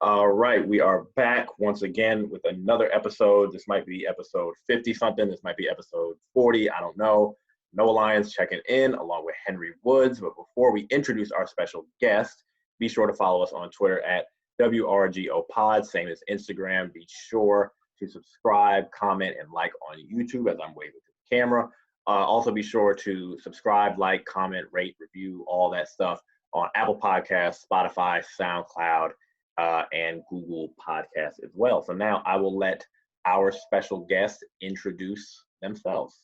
All right, we are back once again with another episode. This might be episode 50 something. This might be episode 40. I don't know. Noah Lyons checking in along with Henry Woods. But before we introduce our special guest, be sure to follow us on Twitter at WRGOPod, same as Instagram. Be sure to subscribe, comment, and like on YouTube as I'm waving to the camera. Also be sure to subscribe, like, comment, rate, review, all that stuff on Apple Podcasts, Spotify, SoundCloud, and Google Podcasts as well. So now I will let our special guests introduce themselves.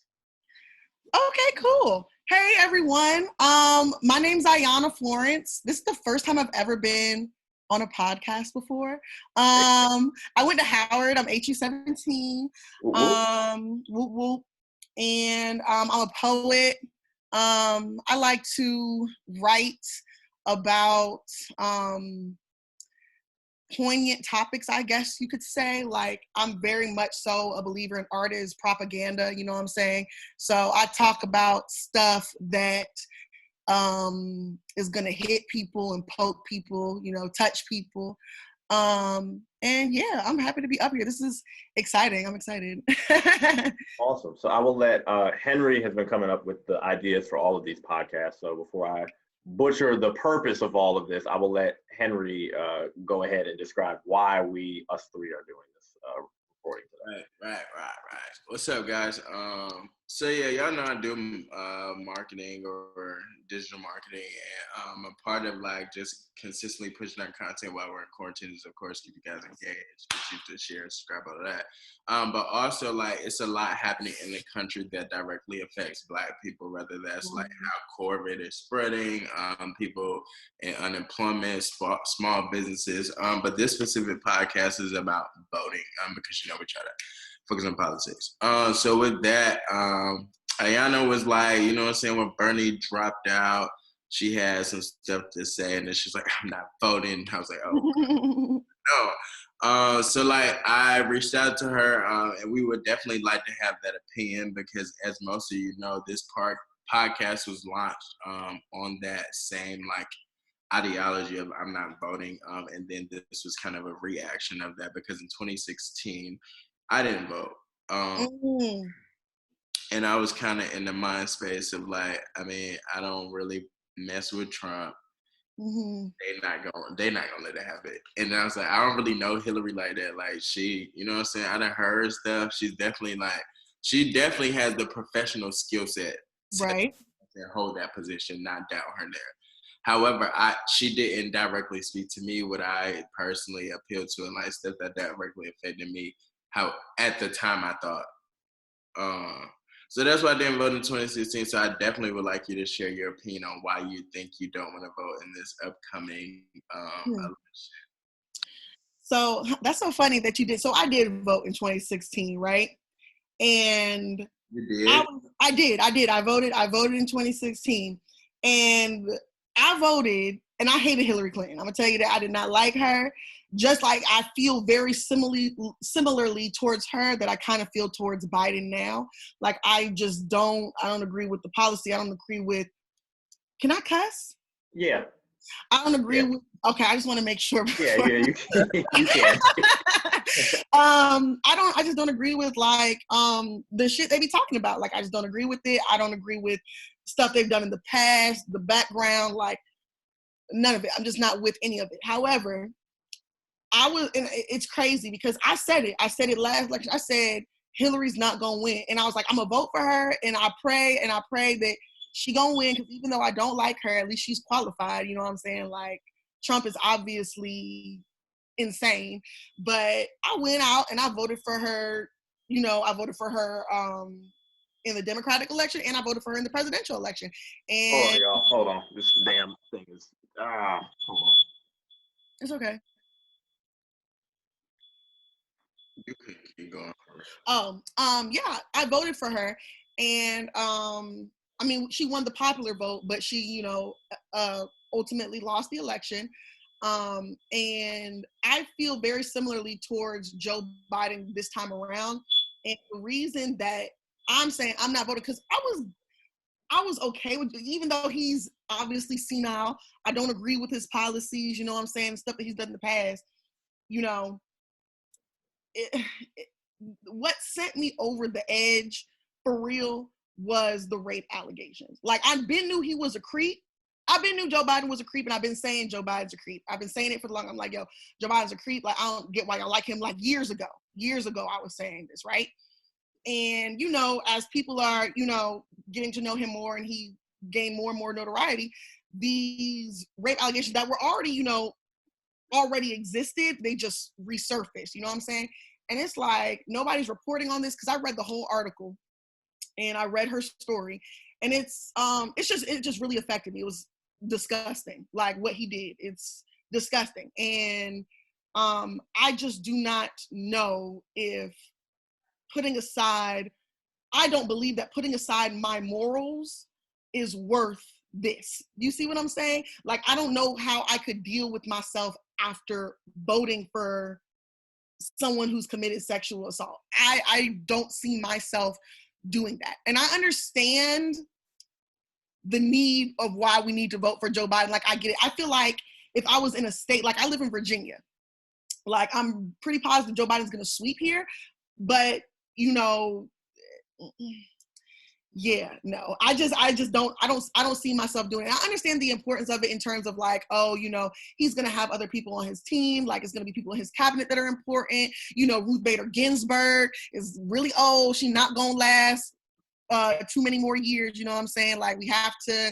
Okay, cool. Hey, everyone. My name's Ayanna Florence. This is the first time I've ever been on a podcast before. I went to Howard. I'm HU17. Whoop, whoop. And I'm a poet. I like to write about poignant topics, I guess you could say. Like, I'm very much so a believer in art is propaganda, you know what I'm saying? So I talk about stuff that is gonna hit people and poke people, you know, touch people. And yeah, I'm happy to be up here. This is exciting. I'm excited. Awesome. So I will let Henry has been coming up with the ideas for all of these podcasts. So before I butcher the purpose of all of this, I will let Henry go ahead and describe why us three are doing this recording today. Right. What's up, guys? So yeah, y'all know I do marketing or digital marketing, and a part of like just consistently pushing out content while we're in quarantine is, of course, keep you guys engaged, get you to share, subscribe, all of that. But also, like, it's a lot happening in the country that directly affects Black people, whether that's like how COVID is spreading, people in unemployment, small businesses. But this specific podcast is about voting, because, you know, we try to focus on politics. So with that, Ayanna was like, you know what I'm saying, when Bernie dropped out, she had some stuff to say, and then she's like, I'm not voting. I was like, oh, no. So like, I reached out to her, and we would definitely like to have that opinion, because as most of you know, this podcast was launched on that same like ideology of I'm not voting, and then this was kind of a reaction of that, because in 2016, I didn't vote. And I was kind of in the mind space of like, I mean, I don't really mess with Trump. They're not gonna let it happen. And I was like, I don't really know Hillary like that. Like, she, you know what I'm saying? I done heard stuff. She definitely has the professional skill set right to hold that position, not doubt her there. However, she didn't directly speak to me what I personally appealed to, and like stuff that directly affected me. How at the time I thought. So that's why I didn't vote in 2016. So I definitely would like you to share your opinion on why you think you don't want to vote in this upcoming election. So that's so funny that you did. So I did vote in 2016, right? And you did? I did. I voted in 2016. And I voted, and I hated Hillary Clinton. I'm gonna tell you that I did not like her. Just like I feel very similarly towards her that I kind of feel towards Biden now. Like, I don't agree with the policy. I don't agree with, can I cuss? Yeah. I don't agree with, okay, I just want to make sure. Yeah, you can. You can. I just don't agree with like the shit they be talking about. Like, I just don't agree with it. I don't agree with stuff they've done in the past, the background, like none of it. I'm just not with any of it. However, and it's crazy because I said it last election. I said Hillary's not gonna win, and I was like, I'm gonna vote for her, and I pray that she gonna win, because even though I don't like her, at least she's qualified. You know what I'm saying? Like, Trump is obviously insane, but I went out and I voted for her. You know, I voted for her in the Democratic election, and I voted for her in the presidential election. And hold on, this damn thing is hold on. It's okay. You could keep going. Yeah, I voted for her, and I mean, she won the popular vote, but she, you know, ultimately lost the election. And I feel very similarly towards Joe Biden this time around. And the reason that I'm saying I'm not voting, because I was okay with it, even though he's obviously senile. I don't agree with his policies, you know what I'm saying, stuff that he's done in the past. You know, what sent me over the edge for real was the rape allegations. Like, I've been knew he was a creep. I've been knew Joe Biden was a creep, and I've been saying Joe Biden's a creep. I've been saying it for the long. I'm like, yo, Joe Biden's a creep. Like, I don't get why y'all like him. Like, years ago, I was saying this, right? And, you know, as people are, you know, getting to know him more and he gained more and more notoriety, these rape allegations that were already, you know, already existed, they just resurfaced, you know what I'm saying? And it's like, nobody's reporting on this, because I read the whole article and I read her story, and it just really affected me. It was disgusting, like what he did. It's disgusting. And I just do not know if I don't believe that putting aside my morals is worth this. You see what I'm saying? Like, I don't know how I could deal with myself after voting for someone who's committed sexual assault. I don't see myself doing that. And I understand the need of why we need to vote for Joe Biden. Like, I get it. I feel like if I was in a state, like I live in Virginia, like I'm pretty positive Joe Biden's going to sweep here, but you know, yeah, no, I don't see myself doing it. I understand the importance of it in terms of like, oh, you know, he's going to have other people on his team. Like, it's going to be people in his cabinet that are important. You know, Ruth Bader Ginsburg is really old. She's not going to last too many more years. You know what I'm saying? Like, we have to,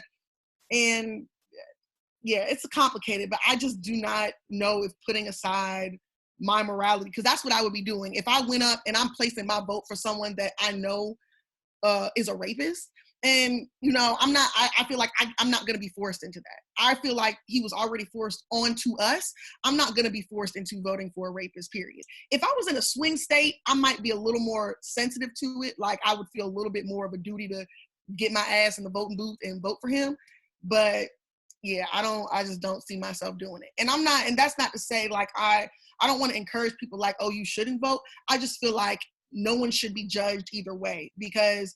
and yeah, it's complicated, but I just do not know if putting aside my morality, because that's what I would be doing. If I went up and I'm placing my vote for someone that I know is a rapist, and you know, I feel like I'm not going to be forced into that. I feel like he was already forced onto us. I'm not going to be forced into voting for a rapist, period. If I was in a swing state, I might be a little more sensitive to it. Like, I would feel a little bit more of a duty to get my ass in the voting booth and vote for him. But yeah, I just don't see myself doing it. And that's not to say like, I don't want to encourage people like, oh, you shouldn't vote. I just feel like no one should be judged either way, because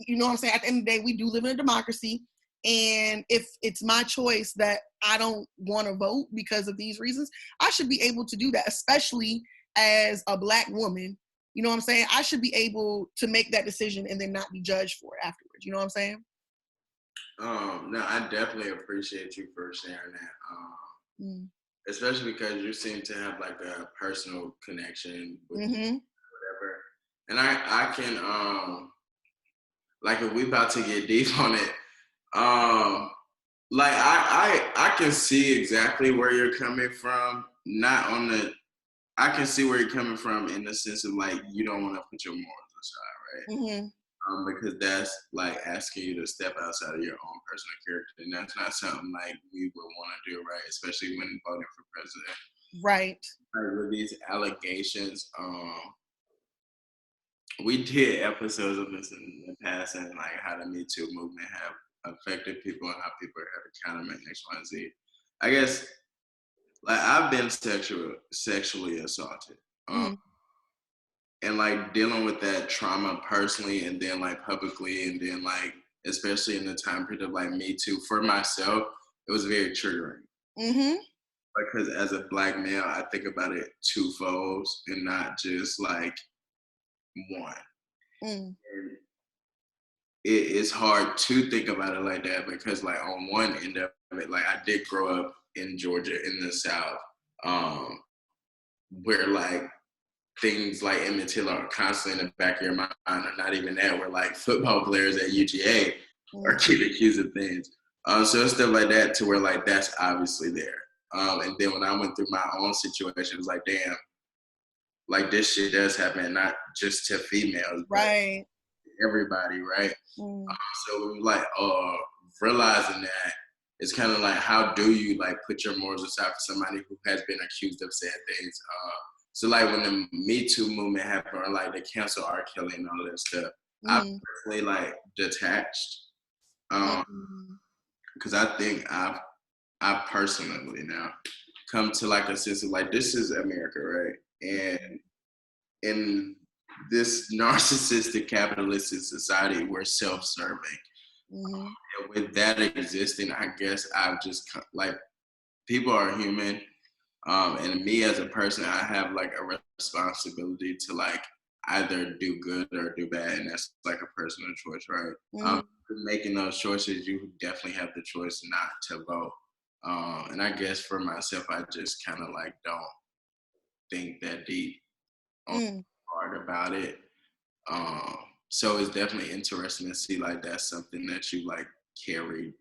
you know what I'm saying? At the end of the day, we do live in a democracy. And if it's my choice that I don't want to vote because of these reasons, I should be able to do that, especially as a Black woman. You know what I'm saying? I should be able to make that decision and then not be judged for it afterwards. You know what I'm saying? No, I definitely appreciate you for sharing that. Especially because you seem to have like a personal connection with whatever. And I can like, if we about to get deep on it, like I can see exactly where you're coming from. I can see where you're coming from in the sense of like, you don't want to put your morals aside, right? Because that's like asking you to step outside of your own personal character, and that's not something like we would want to do, right? Especially when voting for president. Right. Like, with these allegations, we did episodes of this in the past, and like how the Me Too movement have affected people and how people have countermeasures X, Y, and Z. I guess, like, I've been sexually assaulted. And like dealing with that trauma personally, and then like publicly, and then like especially in the time period of like Me Too, for myself, it was very triggering. Because as a Black male, I think about it twofold and not just like one. And it's hard to think about it like that, because like on one end of it, like I did grow up in Georgia in the South, where like things like Emmett Till are constantly in the back of your mind, or not even that, where like football players at UGA are getting accused of things. So it's stuff like that, to where like that's obviously there. And then when I went through my own situation, it was like, damn, like this shit does happen, not just to females, right? But everybody, right? So like realizing that, it's kind of like, how do you like put your morals aside for somebody who has been accused of said things? So like when the Me Too movement happened, or like the cancel R. Kelly and all that stuff, I personally like detached, because I think I personally now come to like a sense of like, this is America, right? And in this narcissistic capitalistic society, we're self-serving. Mm-hmm. And with that existing, I guess I've just like, people are human. And me as a person, I have like a responsibility to like either do good or do bad, and that's like a personal choice, right? Mm-hmm. Making those choices, you definitely have the choice not to vote. And I guess for myself, I just kind of like don't think that deep on the part about it. Um, so it's definitely interesting to see like that's something that you like carried.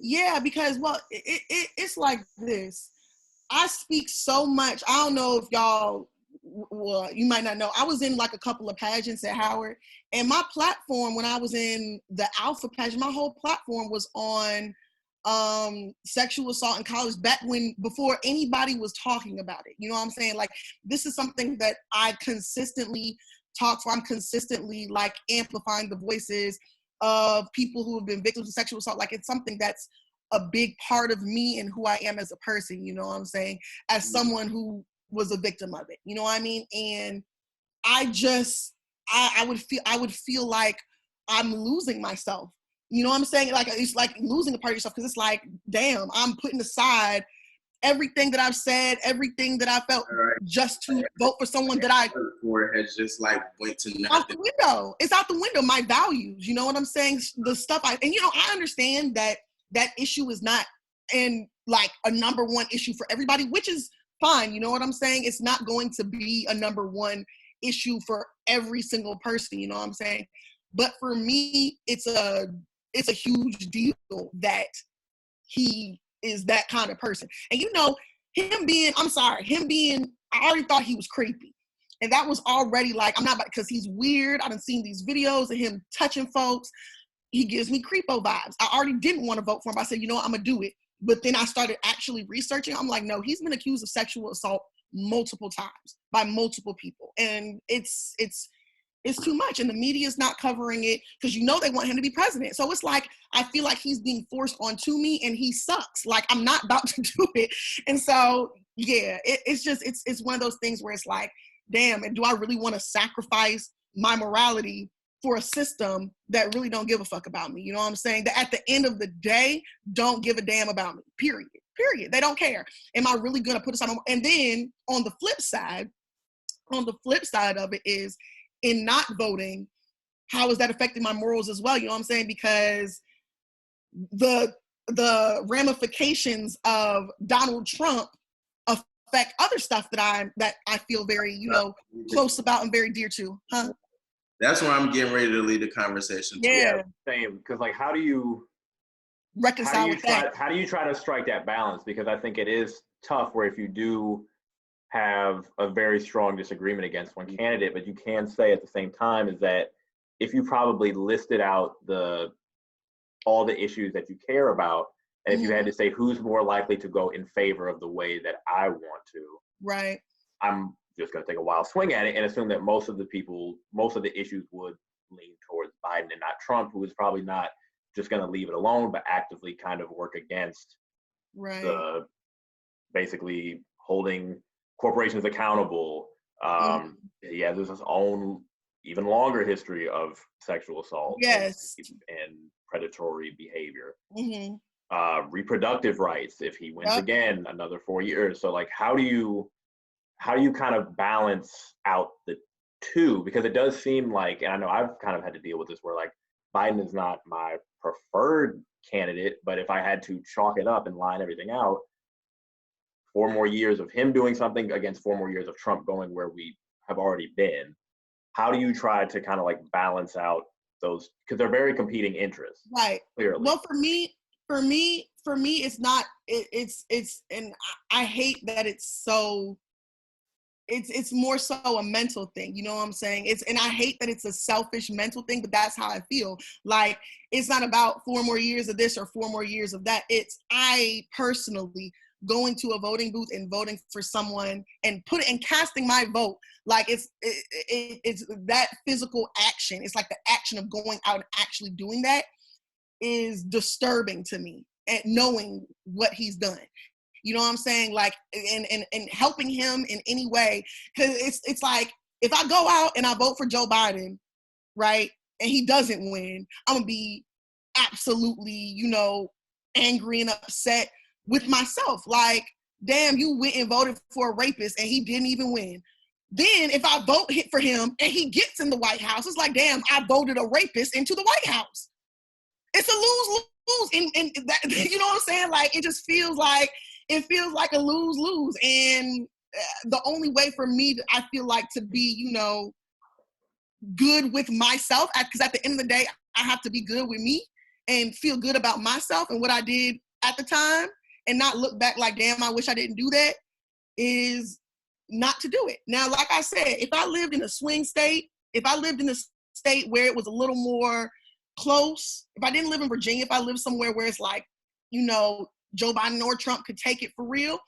Yeah, because well, it's like this. I speak so much. I don't know if y'all, well, you might not know. I was in like a couple of pageants at Howard, and my platform when I was in the Alpha pageant, my whole platform was on sexual assault in college back when, before anybody was talking about it. You know what I'm saying? Like, this is something that I consistently talk for. I'm consistently like amplifying the voices of people who have been victims of sexual assault. Like, it's something that's a big part of me and who I am as a person, you know what I'm saying? As someone who was a victim of it, you know what I mean? And I just, I would feel like I'm losing myself. You know what I'm saying? Like, it's like losing a part of yourself, because it's like, damn, I'm putting aside everything that I've said, everything that I felt, just to vote for someone that I for has just like went to nothing. Out the window. It's out the window. My values, you know what I'm saying? The stuff and you know, I understand that that issue is not in like a number one issue for everybody, which is fine. You know what I'm saying? It's not going to be a number one issue for every single person. You know what I'm saying? But for me, it's a huge deal that he is that kind of person. And you know, I already thought he was creepy. And that was already like, I'm not, because he's weird. I done seen these videos of him touching folks. He gives me creepo vibes. I already didn't want to vote for him. I said, you know what, I'm gonna do it. But then I started actually researching. I'm like, no, he's been accused of sexual assault multiple times by multiple people. And it's too much. And the media is not covering it because, you know, they want him to be president. So it's like, I feel like he's being forced onto me and he sucks. Like, I'm not about to do it. And so, yeah, it's one of those things where it's like, damn, and do I really want to sacrifice my morality for a system that really don't give a fuck about me? You know what I'm saying? That at the end of the day, don't give a damn about me, period. They don't care. Am I really going to put aside my, and then on the flip side of it is, in not voting, how is that affecting my morals as well? You know what I'm saying? Because the ramifications of Donald Trump affect other stuff that I feel very, you know, close about and very dear to. Huh? That's why I'm getting ready to lead the conversation. Yeah. Same. Because like, how do you reconcile with that? How do you try to strike that balance? Because I think it is tough where if you do have a very strong disagreement against one candidate, but you can say at the same time is that if you probably listed out all the issues that you care about, and if you had to say who's more likely to go in favor of the way that I want to, right, I'm just going to take a wild swing at it and assume that most of the issues would lean towards Biden and not Trump, who is probably not just going to leave it alone, but actively kind of work against the basically holding corporations accountable. He has his own even longer history of sexual assault and predatory behavior. Reproductive rights, if he wins again, another 4 years. So like, how do you kind of balance out the two? Because it does seem like, and I know I've kind of had to deal with this, where like Biden is not my preferred candidate, but if I had to chalk it up and line everything out, 4 more years of him doing something against 4 more years of Trump going where we have already been. How do you try to kind of like balance out those, because they're very competing interests? Right. Clearly. Well, for me, it's not. It's and I hate that it's so. It's more so a mental thing, you know what I'm saying? And I hate that it's a selfish mental thing, but that's how I feel. Like, it's not about 4 more years of this or 4 more years of that. It's I personally going to a voting booth and voting for someone and casting my vote. Like, it's that physical action. It's like the action of going out and actually doing that is disturbing to me, and knowing what he's done. You know what I'm saying? Like, and helping him in any way. Because it's like, if I go out and I vote for Joe Biden, right, and he doesn't win, I'm going to be absolutely, you know, angry and upset with myself. Like, damn, you went and voted for a rapist and he didn't even win. Then if I vote for him and he gets in the White House, it's like, damn, I voted a rapist into the White House. It's a lose-lose. And that, you know what I'm saying? Like, it just feels like a lose-lose. And the only way for me, I feel like, to be, you know, good with myself, because at the end of the day, I have to be good with me and feel good about myself and what I did at the time, and not look back like, damn, I wish I didn't do that, is not to do it. Now, like I said, if I lived in a swing state, if I lived in a state where it was a little more close, if I didn't live in Virginia, if I lived somewhere where it's like, you know, Joe Biden or Trump could take it for real,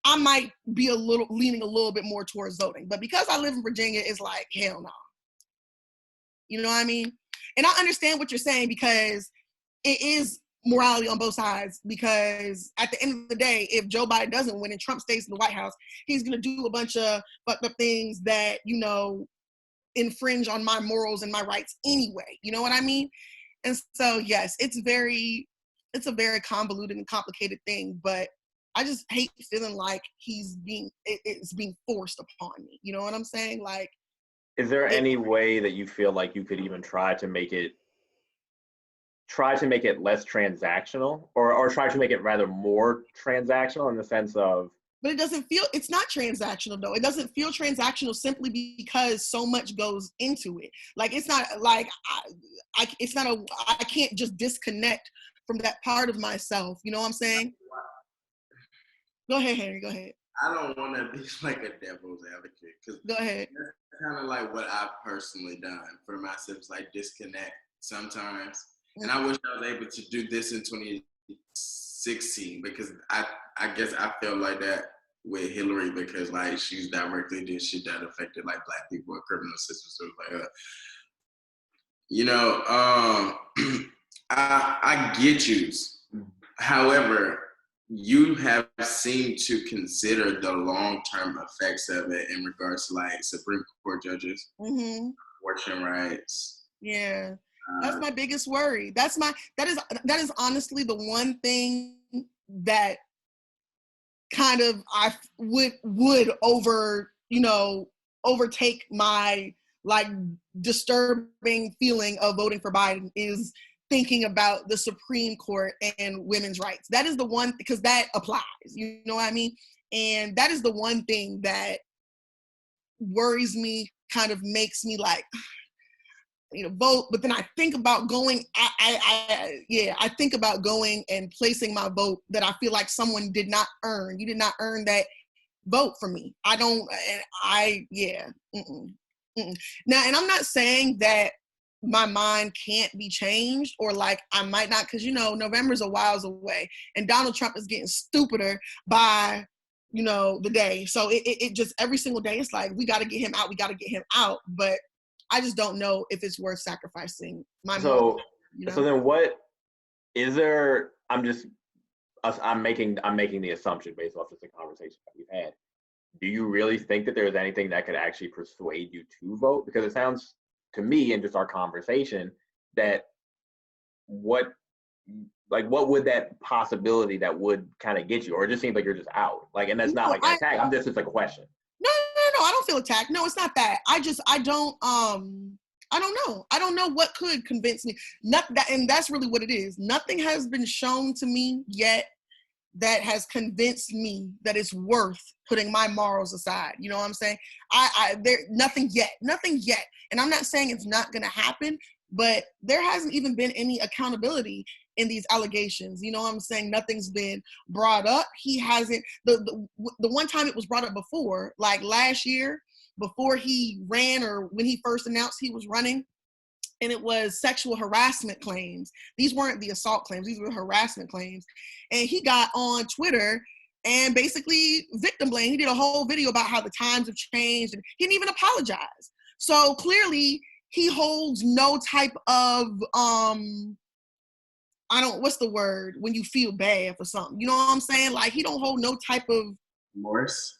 I might be leaning a little bit more towards voting. But because I live in Virginia, it's like, hell no. You know what I mean? And I understand what you're saying, because it is morality on both sides, because at the end of the day, if Joe Biden doesn't win and Trump stays in the White House, he's going to do a bunch of fucked up things that, you know, infringe on my morals and my rights anyway. You know what I mean? And so, yes, it's a very convoluted and complicated thing, but I just hate feeling like it's being forced upon me. You know what I'm saying? Like, is there any way that you feel like you could even try to make it less transactional, or try to make it rather more transactional, in the sense of? But it's not transactional though. It doesn't feel transactional simply because so much goes into it. Like, it's not like I can't just disconnect from that part of myself. You know what I'm saying? Go ahead, Henry, go ahead. I don't want to be like a devil's advocate, because go ahead. That's kind of like what I've personally done for myself, is like disconnect sometimes. Mm-hmm. And I wish I was able to do this in 2016, because I guess I felt like that with Hillary, because like she's directly did shit that affected like Black people and criminal systems. So like, you know, I get you. However, you have seemed to consider the long-term effects of it in regards to like Supreme Court judges, abortion rights. Yeah, that's my biggest worry. That is honestly the one thing that kind of I would overtake my like disturbing feeling of voting for Biden, is thinking about the Supreme Court and women's rights. That is the one, because that applies, you know what I mean? And that is the one thing that worries me, kind of makes me like, you know, vote. But then I think about going, I think about going and placing my vote that I feel like someone did not earn. You did not earn that vote for me. Now, and I'm not saying that my mind can't be changed, or like I might not, because, you know, November's a whiles away and Donald Trump is getting stupider by, you know, the day. So it just, every single day, it's like, we got to get him out. But I just don't know if it's worth sacrificing my So then what is there? I'm making the assumption based off just the conversation that we've had. Do you really think that there's anything that could actually persuade you to vote? Because it sounds to me, in just our conversation, that what would that possibility that would kind of get you? Or it just seems like you're just out. Like, and that's not like an attack. I'm just, it's a question. No, I don't feel attacked. No, it's not that. I don't know. I don't know what could convince me. And that's really what it is. Nothing has been shown to me yet that has convinced me that it's worth putting my morals aside. You know what I'm saying? Nothing yet. And I'm not saying it's not going to happen, but there hasn't even been any accountability in these allegations. You know what I'm saying? Nothing's been brought up. He hasn't, the one time it was brought up before, like last year, before he ran, or when he first announced he was running, and it was sexual harassment claims. These weren't the assault claims, these were harassment claims. And he got on Twitter and basically victim blamed. He did a whole video about how the times have changed, and he didn't even apologize. So clearly he holds no type of, what's the word, when you feel bad for something, you know what I'm saying? Like, he don't hold no type of remorse,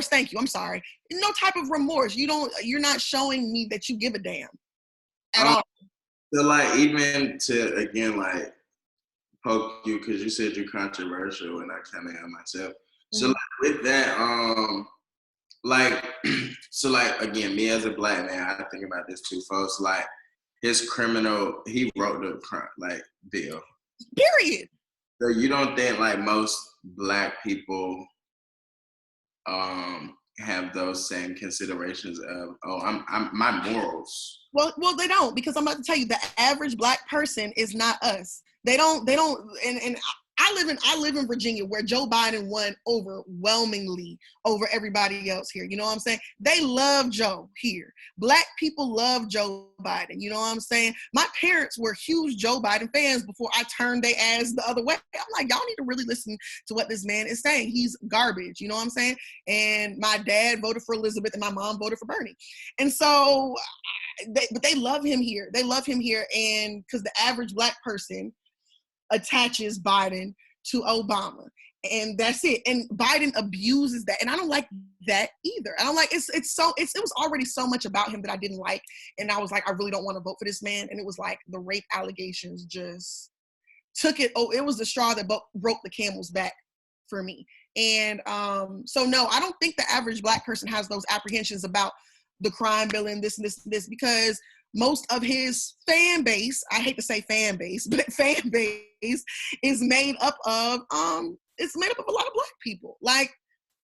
thank you, I'm sorry. No type of remorse. You're not showing me that you give a damn at all. So like even to again like poke you because you said you're controversial and I kind of am myself. So like with that, like so like again, me as a black man, I think about this too, folks. Like his criminal, he wrote the like bill. Period. So you don't think like most black people have those same considerations of I'm my morals. Well, they don't, because I'm about to tell you the average black person is not us. They don't, and I live in Virginia where Joe Biden won overwhelmingly over everybody else here. You know what I'm saying? They love Joe here. Black people love Joe Biden. You know what I'm saying? My parents were huge Joe Biden fans before I turned their ass the other way. I'm like, y'all need to really listen to what this man is saying. He's garbage. You know what I'm saying? And my dad voted for Elizabeth and my mom voted for Bernie. And so, but they love him here. They love him here. And because the average black person attaches Biden to Obama, and that's it. And Biden abuses that, and I don't like that either. I don't like it was already so much about him that I didn't like, and I was like, I really don't want to vote for this man. And it was like the rape allegations just took it. Oh, it was the straw that broke the camel's back for me. And so no, I don't think the average black person has those apprehensions about the crime bill and this, because most of his fan base, I hate to say fan base, but fan base is made up of it's made up of a lot of black people. Like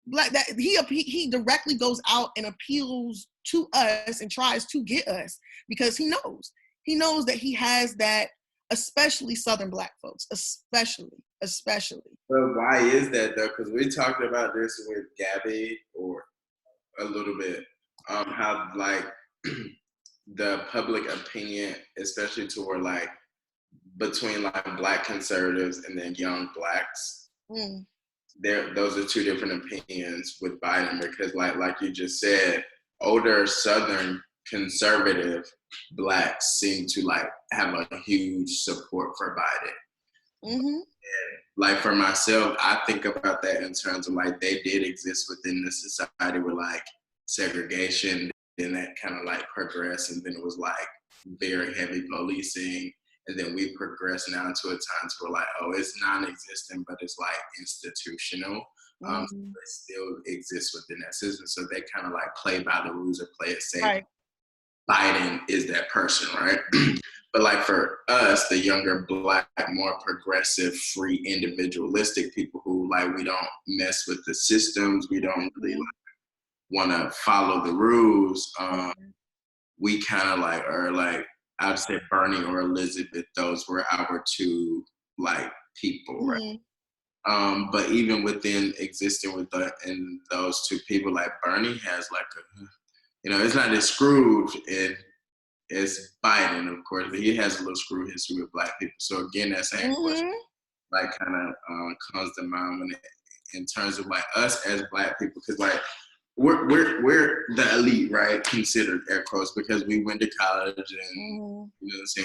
black that he directly goes out and appeals to us and tries to get us because he knows that he has that, especially Southern black folks, especially. But why is that though? Because we talked about this with Gabby or a little bit, how like the public opinion, especially toward like between like black conservatives and then young blacks, those are two different opinions with Biden because like you just said, older Southern conservative blacks seem to like have a huge support for Biden. And like for myself, I think about that in terms of like they did exist within the society with like segregation, then that kind of like progressed, and then it was like very heavy policing, and then we progressed now to a time where like, oh, it's non-existent, but it's like institutional. So it still exists within that system, so they kind of like play by the rules or play it safe. Right. Biden is that person, right? But like for us, the younger black, more progressive, free, individualistic people who like we don't mess with the systems, we don't really like want to follow the rules. We kind of like are like, I'd say Bernie or Elizabeth, those were our two like people, right? But even within existing with in those two people, like Bernie has like a, it's not as Scrooge as Biden, of course, but he has a little screw history with black people. So again, that same question like kind of comes to mind when in terms of like us as black people, because like we're the elite, right? Considered air quotes, because we went to college and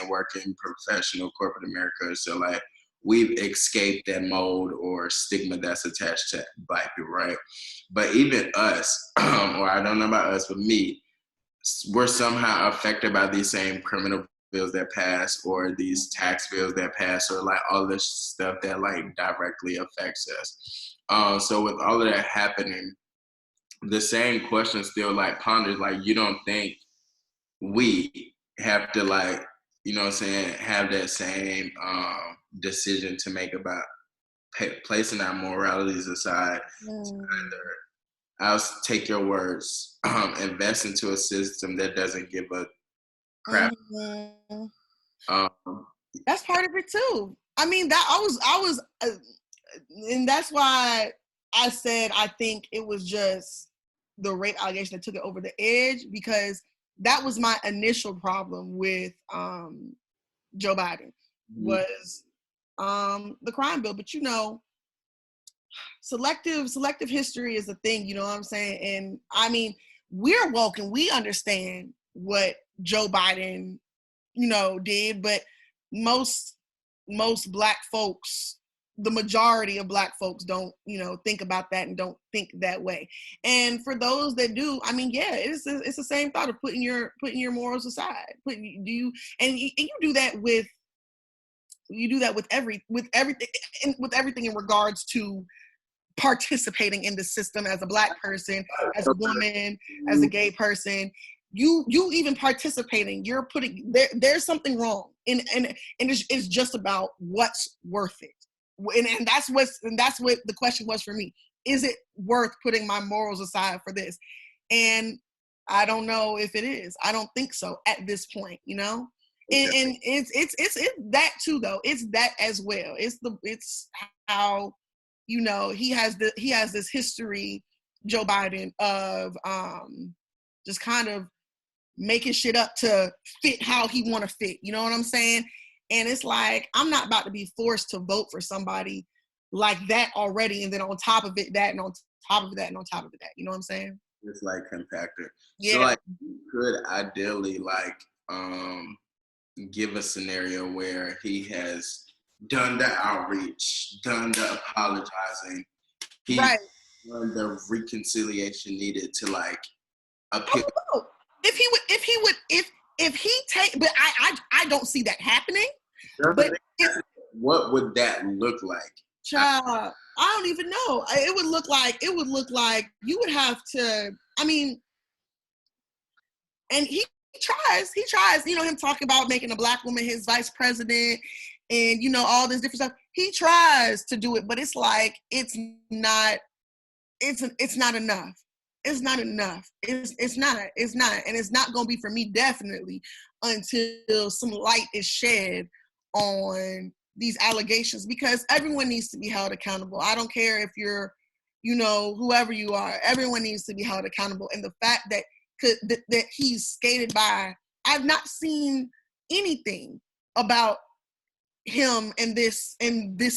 work in professional corporate America. So like we've escaped that mold or stigma that's attached to black people, right? But even us, or I don't know about us, but me, we're somehow affected by these same criminal bills that pass, or these tax bills that pass, or like all this stuff that like directly affects us. So with all of that happening, the same question still like ponders, like you don't think we have to like, have that same decision to make about placing our moralities aside to either, I'll take your words, invest into a system that doesn't give a crap. That's part of it too. I mean, that I was, and that's why I said I think it was just the rape allegation that took it over the edge, because that was my initial problem with Joe Biden was the crime bill. But selective history is a thing, you know what I'm saying? And I mean, we're woke and we understand what Joe Biden, did, but most black folks the majority of Black folks don't, think about that and don't think that way. And for those that do, I mean, yeah, it's the same thought of putting your morals aside. And you do that with everything in regards to participating in the system as a Black person, as a woman, as a gay person. You even participating, you're putting there's something wrong, and it's just about what's worth it. And that's what the question was for me. Is it worth putting my morals aside for this? And I don't know if it is. I don't think so at this point, Okay. And it's that too, though. It's that as well. It's how, he has this history, Joe Biden, of just kind of making shit up to fit how he want to fit. You know what I'm saying? And it's like, I'm not about to be forced to vote for somebody like that already. And then on top of it, that, and on top of that, and on top of that. You know what I'm saying? It's like compactor. Yeah. So like, you could ideally like give a scenario where he has done the outreach, done the apologizing, he's right. done the reconciliation needed to like appeal. Oh, if he take, but I don't see that happening. But what would that look like? Child, I don't even know. It would look like you would have to. I mean, and he tries. Him talking about making a Black woman his vice president, and all this different stuff. He tries to do it, but it's like it's not enough. It's not enough. It's not, and it's not going to be for me definitely until some light is shed on these allegations, because everyone needs to be held accountable. I don't care if you're, whoever you are. Everyone needs to be held accountable. And the fact that he's skated by, I've not seen anything about him in this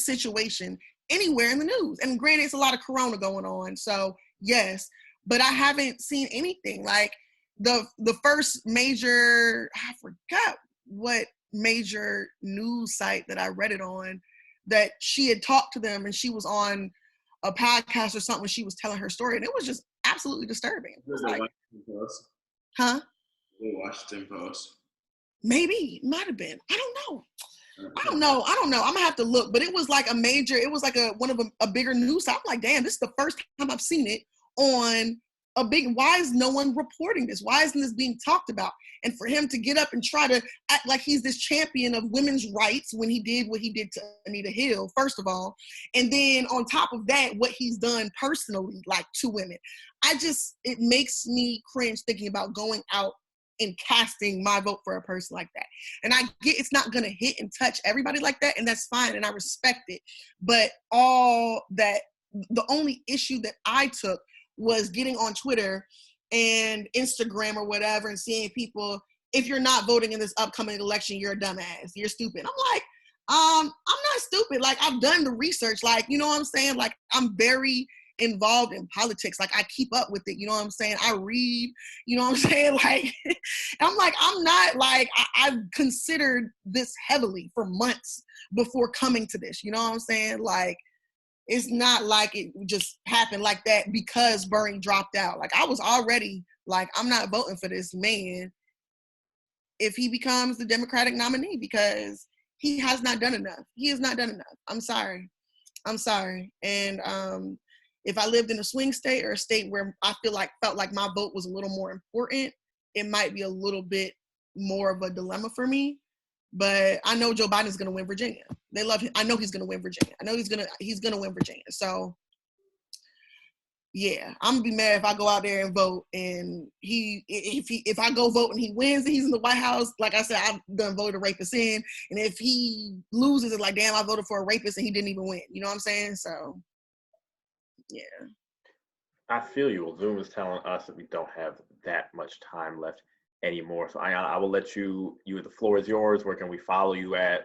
situation anywhere in the news. And granted, it's a lot of Corona going on, so yes. But I haven't seen anything. Like the first major, I forgot what major news site that I read it on, that she had talked to them and she was on a podcast or something when she was telling her story, and it was just absolutely disturbing. It was like, Post. Huh? The Washington Post. Maybe, might have been. I don't know. I'm gonna have to look, but it was like a bigger news site. I'm like, damn, this is the first time I've seen it on a big. Why is no one reporting this? Why isn't this being talked about? And for him to get up and try to act like he's this champion of women's rights when he did what he did to Anita Hill, first of all, and then on top of that, what he's done personally, like to women, it makes me cringe thinking about going out and casting my vote for a person like that. And I get it's not going to hit and touch everybody like that, and that's fine, and I respect it. But the only issue that I took was getting on Twitter and Instagram or whatever and seeing people, if you're not voting in this upcoming election, you're a dumbass, you're stupid. I'm like, I'm not stupid. Like, I've done the research. Like, you know what I'm saying? Like, I'm very involved in politics. Like, I keep up with it. You know what I'm saying? I read, you know what I'm saying? Like, I'm like, I'm not like, I've considered this heavily for months before coming to this. You know what I'm saying? Like, it's not like it just happened like that because Bernie dropped out. Like, I was already like, I'm not voting for this man if he becomes the Democratic nominee, because he has not done enough. He has not done enough. I'm sorry. And if I lived in a swing state or a state where I felt like my vote was a little more important, it might be a little bit more of a dilemma for me. But I know Joe Biden's going to win Virginia. They love him. I know he's going to win Virginia. I know he's going to win Virginia. So yeah, I'm gonna be mad if I go out there and vote and if I go vote and he wins and he's in the White House. Like I said, I'm gonna vote a rapist in, and if he loses, it's like, damn, I voted for a rapist and he didn't even win. You know what I'm saying? So yeah. I feel you. Well, Zoom is telling us that we don't have that much time left anymore. So I will let you. The floor is yours. Where can we follow you at?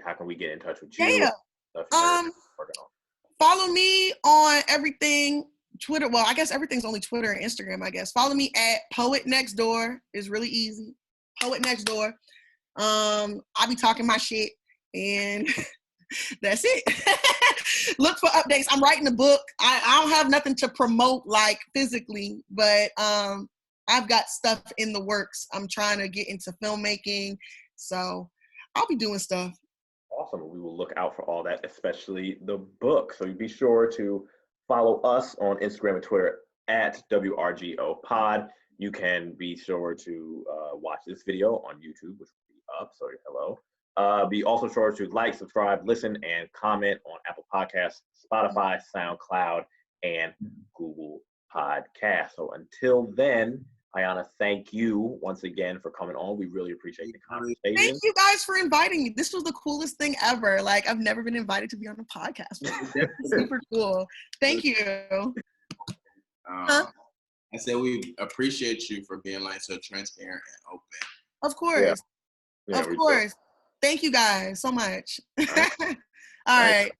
How can we get in touch with you? Yeah. Follow me on everything. Twitter. Well, I guess everything's only Twitter and Instagram, I guess. Follow me at Poet Next Door. It's really easy. Poet Next Door. I be talking my shit, and That's it. Look for updates. I'm writing a book. I don't have nothing to promote like physically, but I've got stuff in the works. I'm trying to get into filmmaking, so I'll be doing stuff. Awesome. We will look out for all that, especially the book. So be sure to follow us on Instagram and Twitter at WRGO Pod. You can be sure to watch this video on YouTube, which will be up. So hello. Be also sure to like, subscribe, listen, and comment on Apple Podcasts, Spotify, SoundCloud, and Google Podcasts. So until then, Ayanna, thank you once again for coming on. We really appreciate the conversation. Thank you guys for inviting me. This was the coolest thing ever. Like, I've never been invited to be on a podcast. Super cool. Thank you. I said we appreciate you for being like so transparent and open. Of course. Yeah, of course. Thank you guys so much. All right.